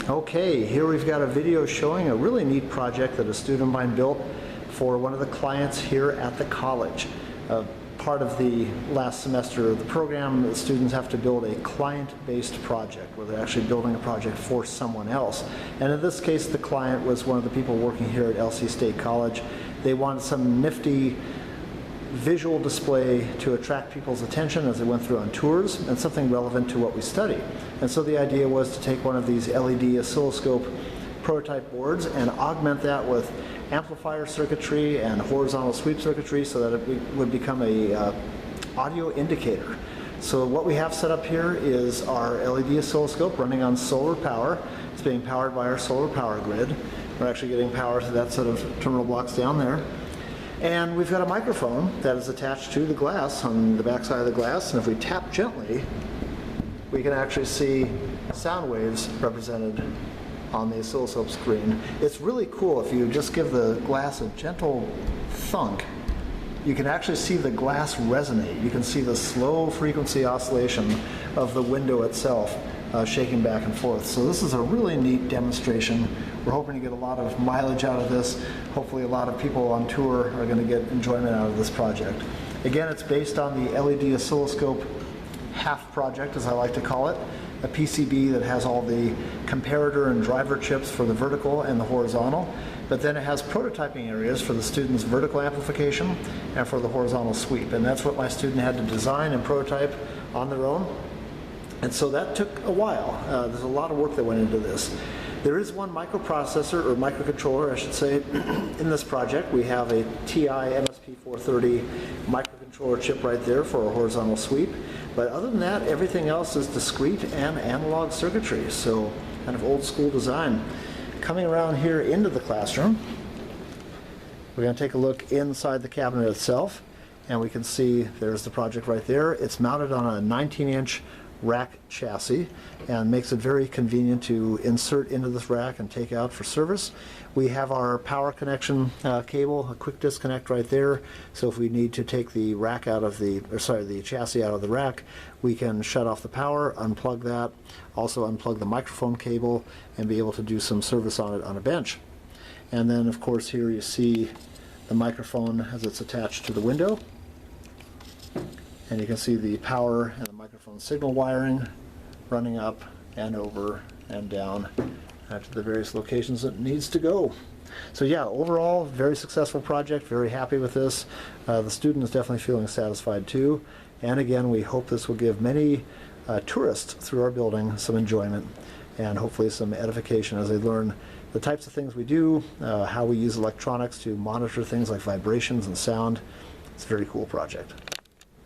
Okay, here we've got a video showing a really neat project that a student of mine built for one of the clients here at the college. Part of the last semester of the program, the students have to build a client-based project where they're actually building a project for someone else. And in this case, the client was one of the people working here at LC State College. They wanted some nifty visual display to attract people's attention as they went through on tours and something relevant to what we study. And so the idea was to take one of these LED oscilloscope prototype boards and augment that with amplifier circuitry and horizontal sweep circuitry so that it would become a audio indicator. So what we have set up here is our LED oscilloscope running on solar power. It's being powered by our solar power grid. We're actually getting power to that set of terminal blocks down there. And we've got a microphone that is attached to the glass on the back side of the glass, and if we tap gently, we can actually see sound waves represented on the oscilloscope screen. It's really cool. If you just give the glass a gentle thunk, you can actually see the glass resonate. You can see the slow frequency oscillation of the window itself shaking back and forth. So this is a really neat demonstration. We're hoping to get a lot of mileage out of this. Hopefully a lot of people on tour are going to get enjoyment out of this project. Again, it's based on the LED oscilloscope half project, as I like to call it, a PCB that has all the comparator and driver chips for the vertical and the horizontal, but then it has prototyping areas for the students' vertical amplification and for the horizontal sweep. And that's what my student had to design and prototype on their own. And so that took a while. There's a lot of work that went into this. There is one microprocessor, or microcontroller I should say, in this project. We have a TI MSP430 microcontroller chip right there for a horizontal sweep. But other than that, everything else is discrete and analog circuitry, so kind of old school design. Coming around here into the classroom, we're going to take a look inside the cabinet itself, and we can see there's the project right there. It's mounted on a 19-inch rack chassis and makes it very convenient to insert into this rack and take out for service. We have our power connection cable, a quick disconnect right there, so if we need to take the rack out of the chassis out of the rack, we can shut off the power, unplug that, also unplug the microphone cable, and be able to do some service on it on a bench. And then of course here you see the microphone as it's attached to the window. And you can see the power and the microphone signal wiring running up and over and down to the various locations it needs to go. So yeah, overall, very successful project, very happy with this. The student is definitely feeling satisfied too. And again, we hope this will give many tourists through our building some enjoyment and hopefully some edification as they learn the types of things we do, how we use electronics to monitor things like vibrations and sound. It's a very cool project.